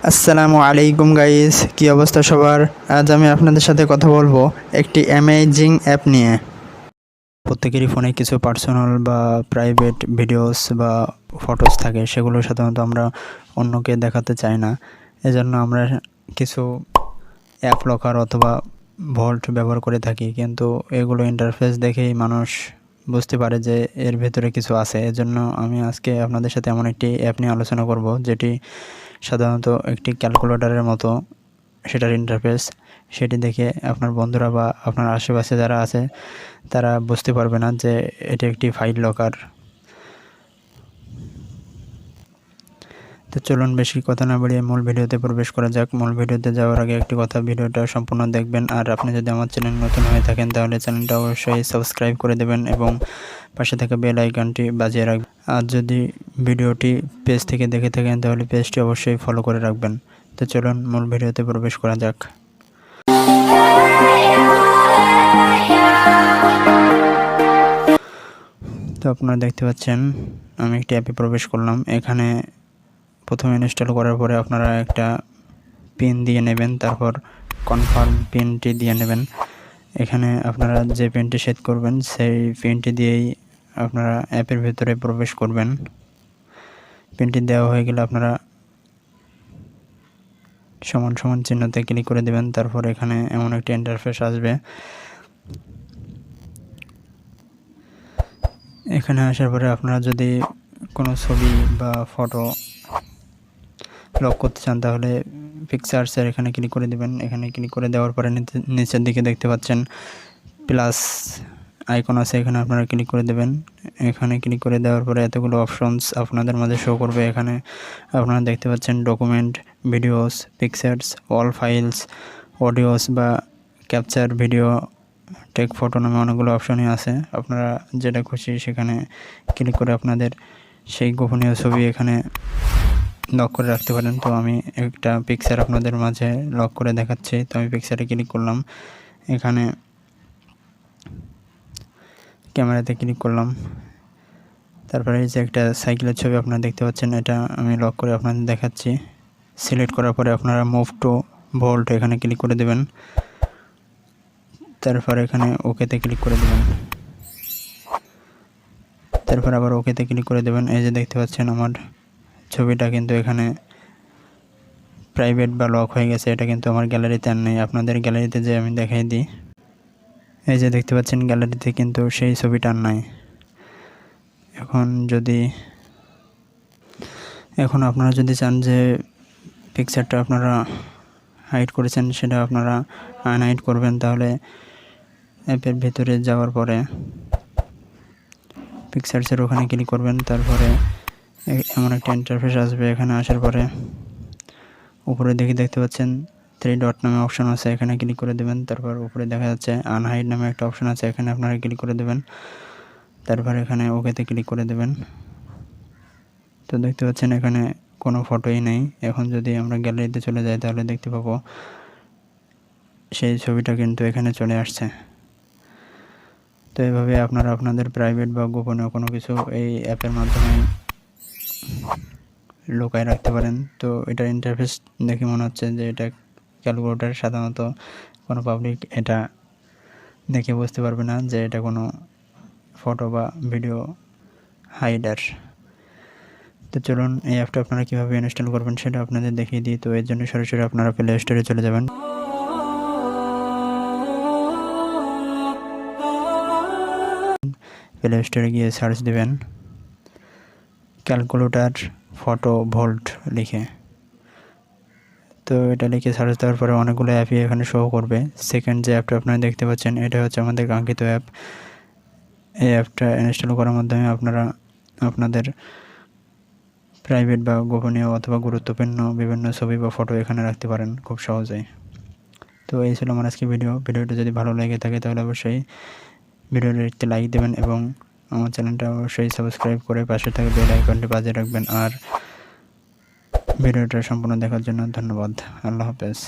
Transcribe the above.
আসসালামু আলাইকুম গাইস, কি অবস্থা সবার? আজ আমি আপনাদের সাথে কথা বলবো একটি অ্যামেজিং অ্যাপ নিয়ে। প্রত্যেকেরই ফোনে কিছু পার্সোনাল বা প্রাইভেট ভিডিওস বা ফটোস থাকে, সেগুলো সাধারণত আমরা অন্যকে দেখাতে চাই না। এজন্য আমরা কিছু অ্যাপ লকার অথবা ভল্ট ব্যবহার করে থাকি, কিন্তু এগুলো ইন্টারফেস দেখেই মানুষ বুঝতে পারে যে এর ভেতরে কিছু আছে। এজন্য আমি আজকে আপনাদের সাথে এমন একটি অ্যাপ নিয়ে আলোচনা করব যেটি সাধারণত একটি ক্যালকুলেটরের মতো, সেটার ইন্টারফেস সেটি দেখে আপনার বন্ধুরা বা আপনার আশেপাশে যারা আছে তারা বুঝতে পারবে না যে এটি একটি ফাইল লকার। তো চলুন বেশি কথা না বাড়িয়ে মূল ভিডিওতে প্রবেশ করা যাক। মূল ভিডিওতে যাওয়ার আগে একটি কথা, ভিডিওটা সম্পূর্ণ দেখবেন, আর আপনি যদি আমার চ্যানেল নতুন হয়ে থাকেন তাহলে চ্যানেলটা অবশ্যই সাবস্ক্রাইব করে দেবেন এবং পাশে থাকা বেল আইকনটি বাজিয়ে রাখবেন। আর যদি ভিডিওটি পেজ থেকে দেখে থাকেন তাহলে পেজটি অবশ্যই ফলো করে রাখবেন। তো চলুন মূল ভিডিওতে প্রবেশ করা যাক। তো আপনারা দেখতে পাচ্ছেন আমি একটি অ্যাপে প্রবেশ করলাম। এখানে প্রথমে ইনস্টল করার পরে আপনারা একটা পিন দিয়ে নেবেন, তারপর কনফার্ম পিনটি দিয়ে নেবেন। এখানে আপনারা যে পিনটি সেট করবেন সেই পিনটি দিয়েই আপনারা অ্যাপের ভিতরে প্রবেশ করবেন। পিনটি দেওয়া হয়ে গেলে আপনারা সমান সমান চিহ্নতে ক্লিক করে দেবেন। তারপর এখানে এমন একটি ইন্টারফেস আসবে। এখানে আসার পরে আপনারা যদি কোনো ছবি বা ফটো লক করতে চান তাহলে পিকচার্সের এখানে ক্লিক করে দেবেন। এখানে ক্লিক করে দেওয়ার পরে নিচের দিকে দেখতে পাচ্ছেন প্লাস আইকন আছে, এখানে আপনারা ক্লিক করে দেবেন। এখানে ক্লিক করে দেওয়ার পরে এতগুলো অপশনস আপনাদের মাঝে শো করবে। এখানে আপনারা দেখতে পাচ্ছেন document, videos, pictures, all files, audios বা ক্যাপচার ভিডিও, টেক ফটো নামে অনেকগুলো অপশনই আছে। আপনারা যেটা খুশি সেখানে ক্লিক করে আপনাদের সেই গোপনীয় ছবি এখানে লক করে রাখতে পারেন। তো আমি একটা পিকচার আপনাদের মাঝে লক করে দেখাচ্ছি। তো আমি পিকচারে ক্লিক করলাম, এখানে ক্যামেরাতে ক্লিক করলাম, তারপরে এই যে একটা সাইকেলের ছবি আপনারা দেখতে পাচ্ছেন, এটা আমি লক করে আপনাদের দেখাচ্ছি। সিলেক্ট করার পরে আপনারা মুভ টু ভল্ট এখানে ক্লিক করে দেবেন, তারপর এখানে ওকেতে ক্লিক করে দেবেন, তারপর আবার ওকেতে ক্লিক করে দেবেন। এই যে দেখতে পাচ্ছেন আমার ছবিটা কিন্তু এখানে প্রাইভেট বা লক হয়ে গেছে, এটা কিন্তু আমার গ্যালারিতে আর নেই। আপনাদের গ্যালারিতে যে আমি দেখাই দিই, এই যে দেখতে পাচ্ছেন গ্যালারিতে কিন্তু সেই ছবিটা আর নাই। এখন আপনারা যদি চান যে পিকচারটা আপনারা হাইড করেছেন সেটা আপনারা আনহাইড করবেন, তাহলে অ্যাপের ভিতরে যাওয়ার পরে পিকচার্সের ওখানে ক্লিক করবেন। তারপরে এমন একটা ইন্টারফেস আসবে। এখানে আসার পরে উপরে দেখতে পাচ্ছেন 3 ডট নামে অপশন আছে, এখানে ক্লিক করে দেবেন। তারপর উপরে দেখা যাচ্ছে আনহাইড নামে একটা অপশন আছে, এখানে আপনারা ক্লিক করে দেবেন। তারপর এখানে ওকেতে ক্লিক করে দেবেন। তো দেখতে পাচ্ছেন এখানে কোনো ফটোই নেই। এখন যদি আমরা গ্যালারিতে চলে যাই তাহলে দেখতে পাবো সেই ছবিটা কিন্তু এখানে চলে আসছে। তো এভাবে আপনারা আপনাদের প্রাইভেট বা গোপনীয় কোনো কিছু এই অ্যাপের মাধ্যমে লুকায় রাখতে পারেন। তো এটার ইন্টারফেস দেখে মনে হচ্ছে যে এটা ক্যালকুলেটর, সাধারণত কোনো পাবলিক এটা দেখে বুঝতে পারবে না যে এটা কোনো ফটো বা ভিডিও হাইডার। তো চলুন এই অ্যাপটা আপনারা কীভাবে ইনস্টল করবেন সেটা আপনাদের দেখিয়ে দিই। তো এর জন্য সরাসরি আপনারা প্লে স্টোরে চলে যাবেন। প্লে স্টোরে গিয়ে সার্চ দেবেন ক্যালকুলেটর ফটো ভল্ট লিখে। তো এটা লিখে সার্চ দেওয়ার পরে অনেকগুলো অ্যাপই এখানে শো করবে। সেকেন্ড যে অ্যাপটা আপনারা দেখতে পাচ্ছেন এটা হচ্ছে আমাদের কাঙ্ক্ষিত অ্যাপ। এই অ্যাপটা ইনস্টল করার মাধ্যমে আপনারা আপনাদের প্রাইভেট বা গোপনীয় অথবা গুরুত্বপূর্ণ বিভিন্ন ছবি বা ফটো এখানে রাখতে পারেন খুব সহজেই। তো এই ছিল আমার আজকে ভিডিওটা যদি ভালো লেগে থাকে তাহলে অবশ্যই ভিডিওটা একটি লাইক দেবেন এবং আমার চ্যানেলটা অবশ্যই সাবস্ক্রাইব করে পাশে থাকা বেল আইকনটি বাজিয়ে রাখবেন। আর ভিডিওটা সম্পূর্ণ দেখার জন্য ধন্যবাদ। আল্লাহ হাফেজ।